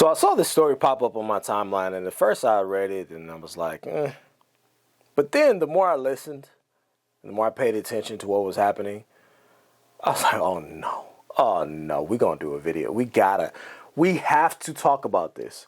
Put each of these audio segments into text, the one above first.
So I saw this story pop up on my timeline, and at first I read it and I was like, eh. But then the more I listened, and the more I paid attention to what was happening, I was like, oh no, we're going to do a video. We have to talk about this.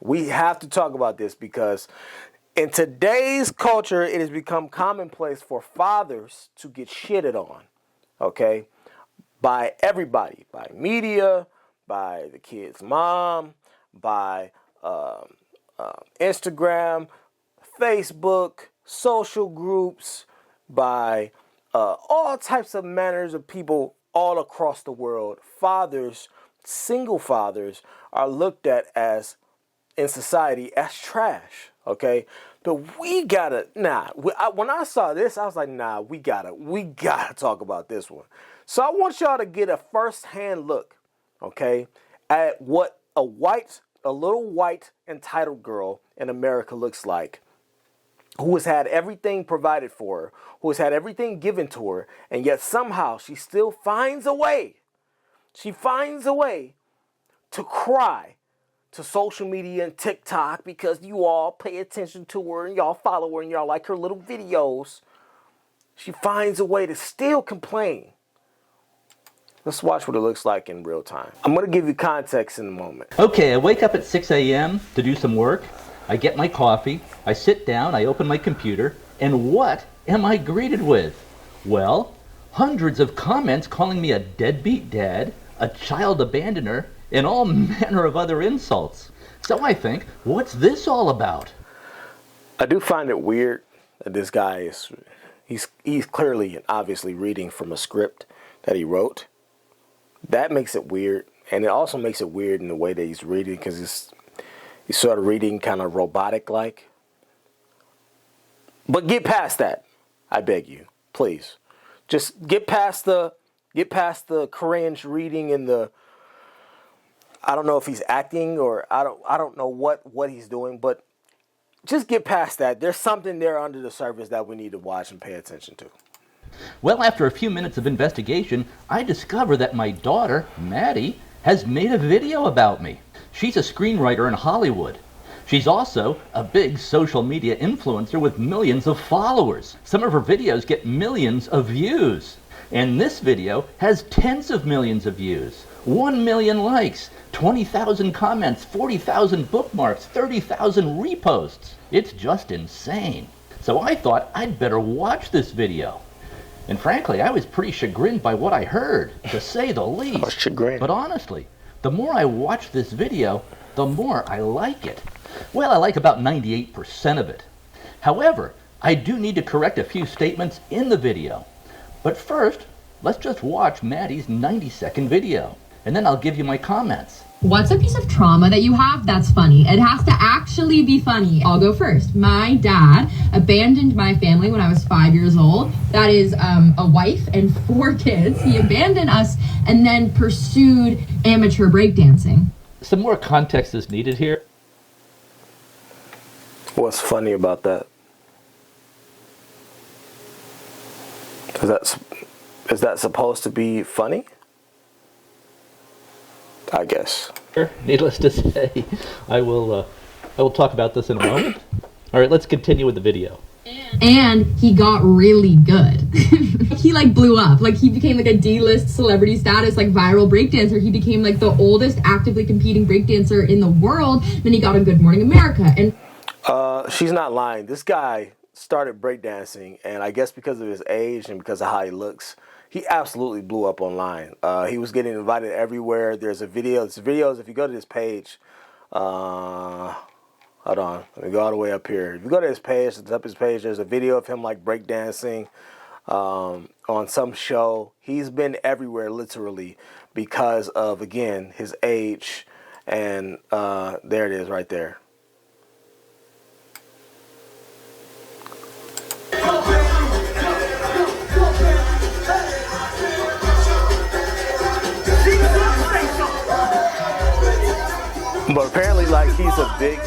We have to talk about this because in today's culture, it has become commonplace for fathers to get shitted on, okay? By everybody, by media, by the kid's mom, by Instagram, Facebook, social groups, by all types of manners of people all across the world. Fathers, single fathers, are looked at as, in society, as trash, okay? But we gotta, when I saw this, I was like, we gotta talk about this one. So I want y'all to get a first-hand look, okay, at what a little white entitled girl in America looks like, who has had everything provided for her, who has had everything given to her, and yet somehow she still finds a way. She finds a way to cry to social media and TikTok because you all pay attention to her and y'all follow her and y'all like her little videos. She finds a way to still complain. Let's watch what it looks like in real time. I'm going to give you context in a moment. Okay, I wake up at 6 a.m. to do some work. I get my coffee. I sit down. I open my computer. And what am I greeted with? Well, hundreds of comments calling me a deadbeat dad, a child abandoner, and all manner of other insults. So I think, what's this all about? I do find it weird that this guy he's clearly and obviously reading from a script that he wrote. That makes it weird, and it also makes it weird in the way that he's reading because he's sort of reading kind of robotic-like. But get past that, I beg you, please. Just get past the cringe reading and the. I don't know if he's acting or I don't know what he's doing, but just get past that. There's something there under the surface that we need to watch and pay attention to. Well, after a few minutes of investigation, I discover that my daughter, Maddie, has made a video about me. She's a screenwriter in Hollywood. She's also a big social media influencer with millions of followers. Some of her videos get millions of views. And this video has tens of millions of views. 1 million likes, 20,000 comments, 40,000 bookmarks, 30,000 reposts. It's just insane. So I thought I'd better watch this video. And frankly, I was pretty chagrined by what I heard, to say the least. I was chagrined. But honestly, the more I watch this video, the more I like it. Well, I like about 98% of it. However, I do need to correct a few statements in the video. But first, let's just watch Maddie's 90-second video, and then I'll give you my comments. What's a piece of trauma that you have that's funny? It has to actually be funny. I'll go first. My dad abandoned my family when I was 5 years old. That is a wife and 4 kids. He abandoned us and then pursued amateur breakdancing. Some more context is needed here. What's funny about that? Is that supposed to be funny? I guess. Needless to say, I will talk about this in a moment. All right, let's continue with the video. And he got really good. He blew up. He became a D-list celebrity status, viral breakdancer. He became the oldest actively competing breakdancer in the world. Then he got on Good Morning America. And she's not lying. This guy started breakdancing, and I guess because of his age and because of how he looks, he absolutely blew up online. He was getting invited everywhere. There's videos. If you go to this page, hold on, let me go all the way up here. If you go to his page, at the top of his page, there's a video of him breakdancing on some show. He's been everywhere literally because of, again, his age, and there it is right there. But apparently, he's a big.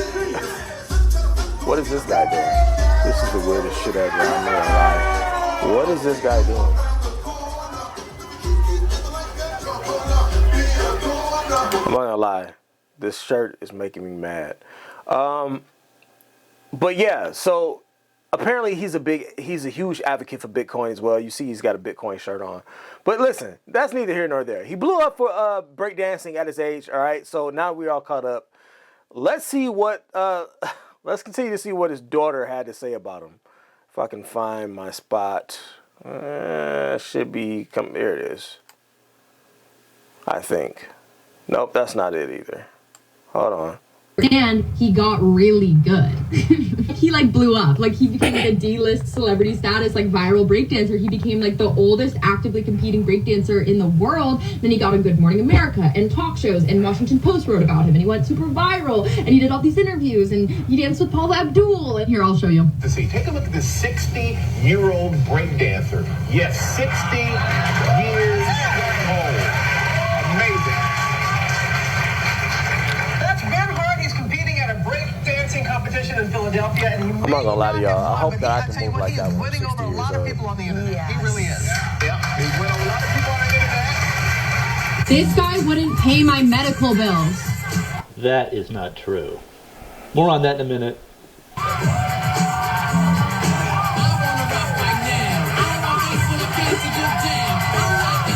What is this guy doing? This is the weirdest shit ever. I'm not gonna lie. What is this guy doing? I'm not gonna lie. This shirt is making me mad. But yeah, so apparently he's a huge advocate for Bitcoin as well. You see he's got a Bitcoin shirt on. But listen, that's neither here nor there. He blew up for breakdancing at his age, all right? So now we're all caught up. Let's see what let's continue to see what his daughter had to say about him. If I can find my spot. Should be here it is. I think. Nope, that's not it either. Hold on. And he got really good. He like blew up. Like he became like a D-list celebrity status, like viral breakdancer. He became like the oldest actively competing breakdancer in the world. Then he got on Good Morning America and talk shows, and Washington Post wrote about him, and he went super viral, and he did all these interviews, and he danced with Paula Abdul. And here, I'll show you. To see, take a look at this 60-year-old breakdancer. Yes, 60 years old. Amazing. That's Ben Hart. He's competing at a breakdancing competition in Philadelphia, and I'm not gonna lie to y'all. I hope that I can move like that when I'm 60 winning over a years lot of old. people on the internet. Yes. He really is. Yeah, he's winning over a lot of people on the internet. This guy wouldn't pay my medical bills. That is not true. More on that in a minute.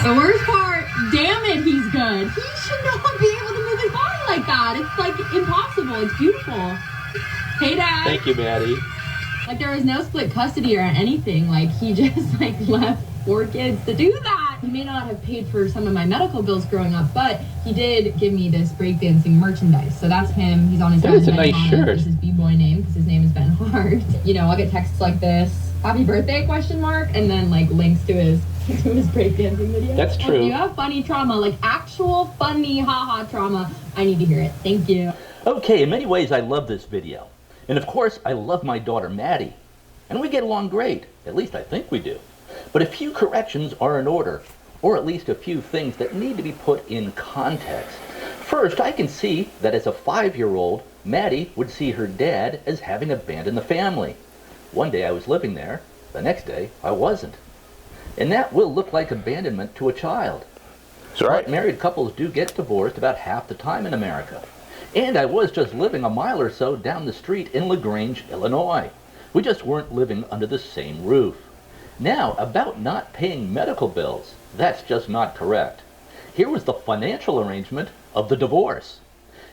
The worst part, damn it, he's good. He should not be able to move his body like that. It's like impossible. It's beautiful. Hey, Dad. Thank you, Maddie. Like there was no split custody or anything. Like he just like left 4 kids to do that. He may not have paid for some of my medical bills growing up, but he did give me this breakdancing merchandise. So that's him. He's on his That is a nice shirt. This is his b-boy name because his name is Ben Hart. You know, I'll get texts like this, "Happy birthday?" ? And then like links to his breakdancing video. That's true. If you have funny trauma, like actual funny haha trauma, I need to hear it. Thank you. Okay, in many ways I love this video. And of course, I love my daughter Maddie. And we get along great. At least I think we do. But a few corrections are in order, or at least a few things that need to be put in context. First, I can see that as a 5-year-old, Maddie would see her dad as having abandoned the family. One day I was living there, the next day I wasn't. And that will look like abandonment to a child. That's right. But married couples do get divorced about half the time in America. And I was just living a mile or so down the street in LaGrange, Illinois. We just weren't living under the same roof. Now, about not paying medical bills, that's just not correct. Here was the financial arrangement of the divorce.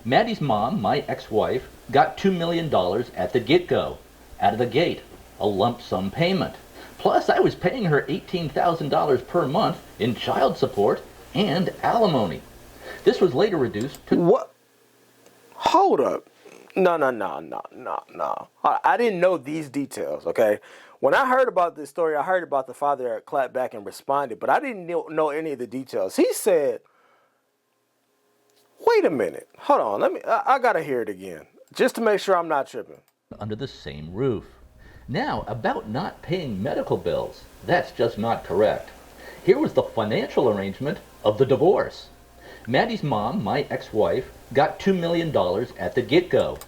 Maddie's mom, my ex-wife, got $2 million at the get-go, out of the gate, a lump sum payment. Plus, I was paying her $18,000 per month in child support and alimony. This was later reduced to... What? Hold up. No. I didn't know these details, okay? When I heard about this story, I heard about the father that clapped back and responded, but I didn't know any of the details. He said, wait a minute. Hold on. I got to hear it again, just to make sure I'm not tripping. Under the same roof. Now, about not paying medical bills, that's just not correct. Here was the financial arrangement of the divorce. Maddie's mom, my ex-wife, got $2 million at the get-go.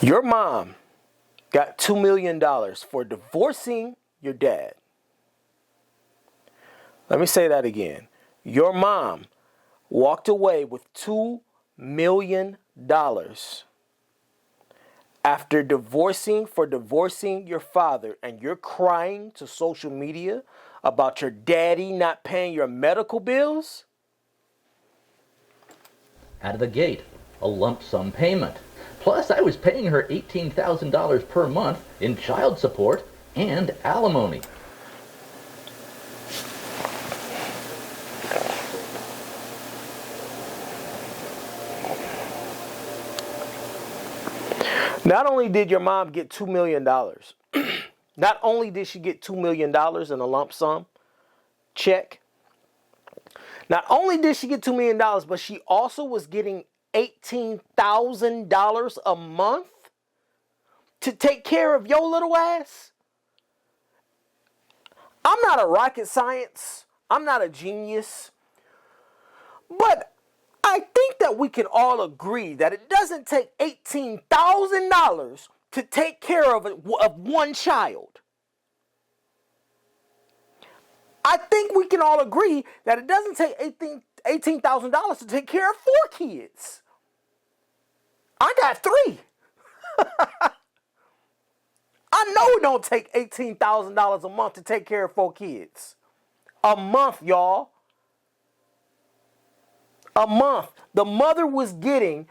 Your mom got $2 million for divorcing your dad. Let me say that again. Your mom walked away with $2 million after divorcing your father, and you're crying to social media about your daddy not paying your medical bills? Out of the gate, a lump sum payment. Plus, I was paying her $18,000 per month in child support and alimony. Not only did your mom get $2 million, not only did she get $2 million in a lump sum check, not only did she get $2 million, but she also was getting $18,000 a month to take care of your little ass. I'm not a rocket science. I'm not a genius. But I think that we can all agree that it doesn't take $18,000 to take care of one child. I think we can all agree that it doesn't take $18,000 to take care of 4 kids. I got 3. I know it don't take $18,000 a month to take care of 4 kids. A month, y'all. A month. The mother was getting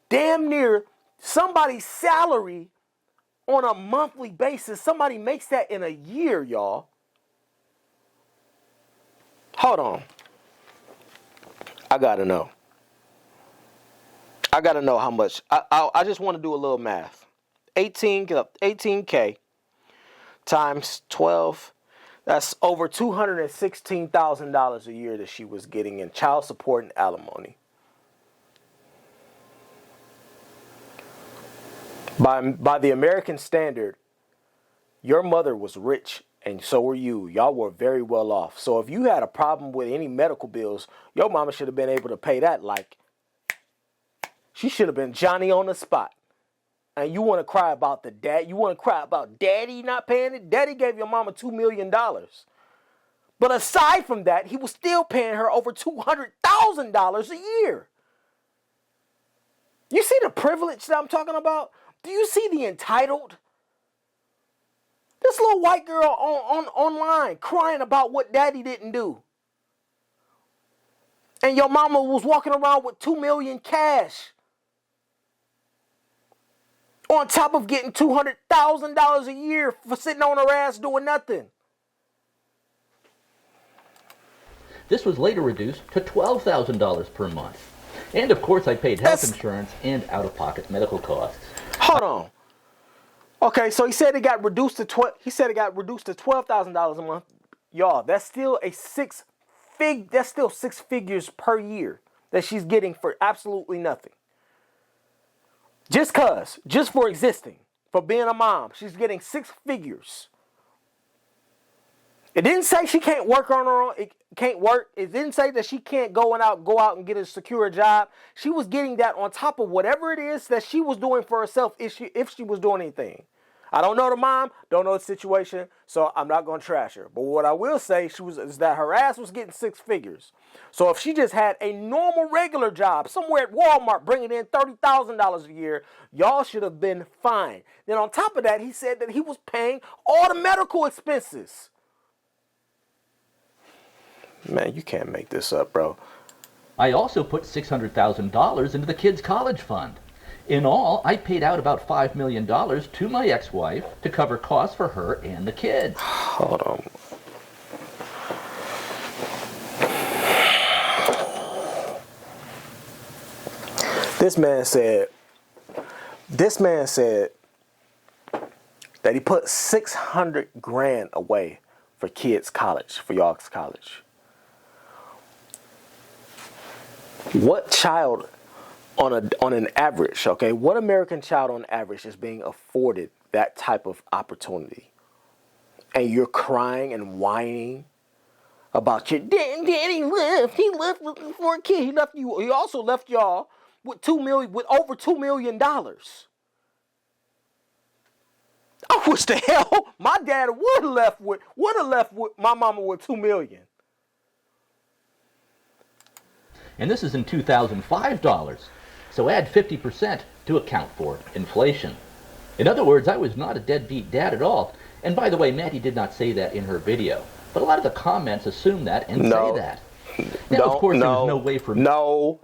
damn near somebody's salary on a monthly basis. Somebody makes that in a year, y'all. Hold on. I gotta know. I gotta know how much. I just want to do a little math. 18K times 12. That's over $216,000 a year that she was getting in child support and alimony. By the American standard, your mother was rich and so were you. Y'all were very well off. So if you had a problem with any medical bills, your mama should have been able to pay that like she should have been Johnny on the spot. And you want to cry about the dad? You want to cry about daddy not paying it? Daddy gave your mama $2 million. But aside from that, he was still paying her over $200,000 a year. You see the privilege that I'm talking about? Do you see the entitled? This little white girl online crying about what daddy didn't do. And your mama was walking around with $2 million cash. On top of getting $200,000 a year for sitting on her ass doing nothing. This was later reduced to $12,000 per month. And of course I paid health insurance and out-of-pocket medical costs. Hold on. Okay, so he said it got reduced to $12,000 a month. Y'all, that's still six figures per year that she's getting for absolutely nothing. Just for existing, for being a mom, she's getting 6 figures. It didn't say she can't work on her own. It can't work. It didn't say that she can't go out and get a secure job. She was getting that on top of whatever it is that she was doing for herself if she was doing anything. I don't know the mom, don't know the situation, so I'm not going to trash her. But what I will say is that her ass was getting 6 figures. So if she just had a normal, regular job somewhere at Walmart bringing in $30,000 a year, y'all should have been fine. Then on top of that, he said that he was paying all the medical expenses. Man, you can't make this up, bro. I also put $600,000 into the kids' college fund. In all, I paid out about $5 million to my ex-wife to cover costs for her and the kids. Hold on. This man said that he put $600,000 away for kids' college, for y'all's college. What child on an average, okay, what American child on average is being afforded that type of opportunity? And you're crying and whining about your daddy left. He left looking for a kid. He left you. He also left y'all with over $2 million. I wish the hell my dad would have left with my mama with $2 million. And this is in 2005 dollars. So add 50% to account for inflation. In other words, I was not a deadbeat dad at all. And by the way, Maddie did not say that in her video. But a lot of the comments assume that and say that. Now, of course, there was no way for me. No.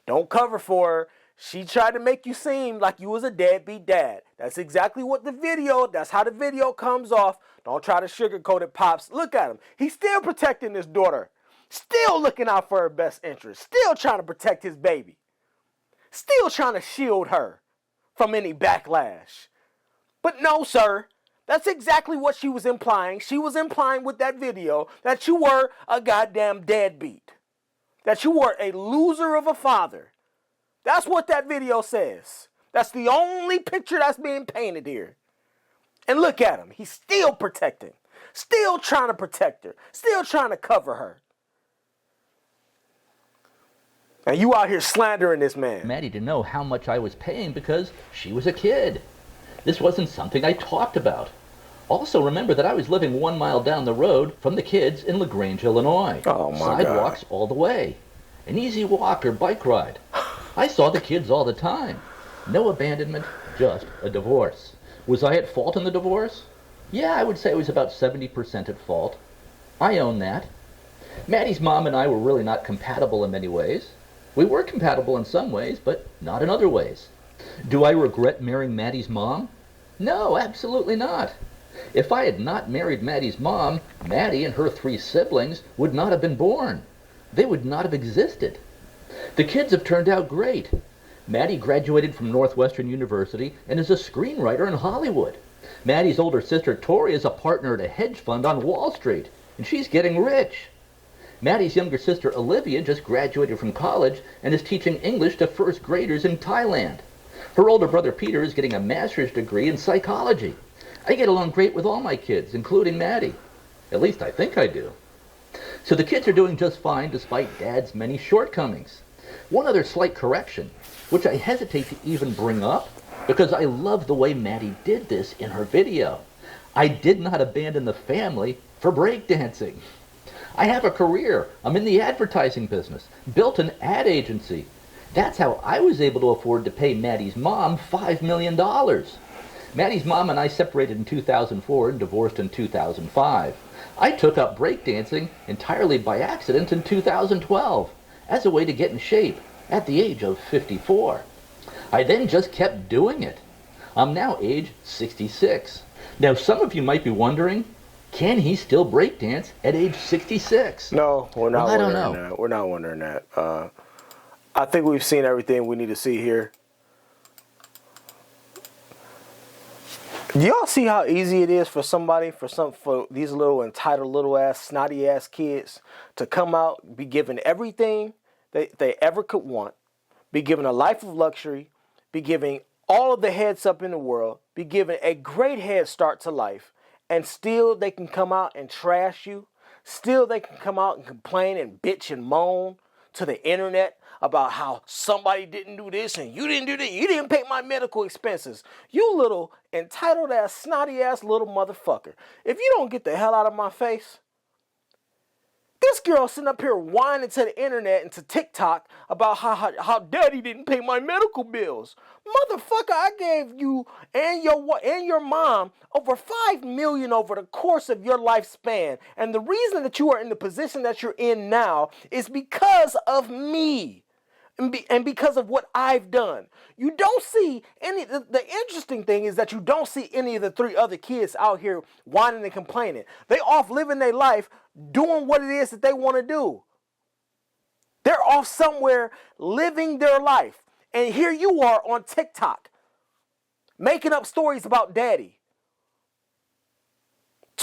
Don't cover for her. She tried to make you seem like you was a deadbeat dad. That's exactly what that's how the video comes off. Don't try to sugarcoat it, Pops. Look at him. He's still protecting his daughter. Still looking out for her best interest. Still trying to protect his baby. Still trying to shield her from any backlash. But no, sir. That's exactly what she was implying. She was implying with that video that you were a goddamn deadbeat. That you were a loser of a father. That's what that video says. That's the only picture that's being painted here. And look at him. He's still protecting. Still trying to protect her. Still trying to cover her. And you out here slandering this man. Maddie to know how much I was paying because she was a kid. This wasn't something I talked about. Also remember that I was living 1 mile down the road from the kids in LaGrange, Illinois. Oh my Sidewalks God. all the way. An easy walk or bike ride. I saw the kids all the time. No abandonment, just a divorce. Was I at fault in the divorce? Yeah, I would say I was about 70% at fault. I own that. Maddie's mom and I were really not compatible in many ways. We were compatible in some ways, but not in other ways. Do I regret marrying Maddie's mom? No, absolutely not. If I had not married Maddie's mom, Maddie and her 3 siblings would not have been born. They would not have existed. The kids have turned out great. Maddie graduated from Northwestern University and is a screenwriter in Hollywood. Maddie's older sister Tori is a partner at a hedge fund on Wall Street, and she's getting rich. Maddie's younger sister Olivia just graduated from college and is teaching English to first graders in Thailand. Her older brother Peter is getting a master's degree in psychology. I get along great with all my kids, including Maddie. At least I think I do. So the kids are doing just fine despite Dad's many shortcomings. One other slight correction, which I hesitate to even bring up because I love the way Maddie did this in her video. I did not abandon the family for breakdancing. I have a career. I'm in the advertising business, built an ad agency. That's how I was able to afford to pay Maddie's mom $5 million. Maddie's mom and I separated in 2004 and divorced in 2005. I took up breakdancing entirely by accident in 2012 as a way to get in shape at the age of 54. I then just kept doing it. I'm now age 66. Now some of you might be wondering, can he still breakdance at age 66? No, we're not Well, I don't wondering know. that. We're not wondering that. I think we've seen everything we need to see here. Do y'all see how easy it is for somebody, for these little entitled little ass, snotty ass kids to come out, be given everything they ever could want, be given a life of luxury, be given all of the heads up in the world, be given a great head start to life, and still they can come out and trash you. Still they can come out and complain and bitch and moan to the internet about how somebody didn't do this and you didn't do that. You didn't pay my medical expenses. You little entitled ass, snotty ass little motherfucker. If you don't get the hell out of my face. This girl sitting up here whining to the internet and to TikTok about how daddy didn't pay my medical bills. Motherfucker, I gave you and your mom over $5 million over the course of your lifespan. And the reason that you are in the position that you're in now is because of me. And because of what I've done. You don't see any, the interesting thing is that you don't see any of the 3 other kids out here whining and complaining. They off living their life, doing what it is that they want to do. They're off somewhere living their life. And here you are on TikTok, making up stories about daddy.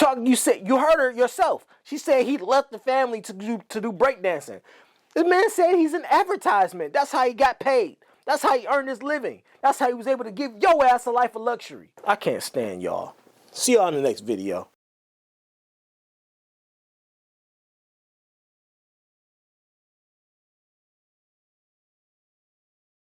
You heard her yourself. She said he left the family to do breakdancing. This man said he's an advertisement. That's how he got paid. That's how he earned his living. That's how he was able to give your ass a life of luxury. I can't stand y'all. See y'all in the next video.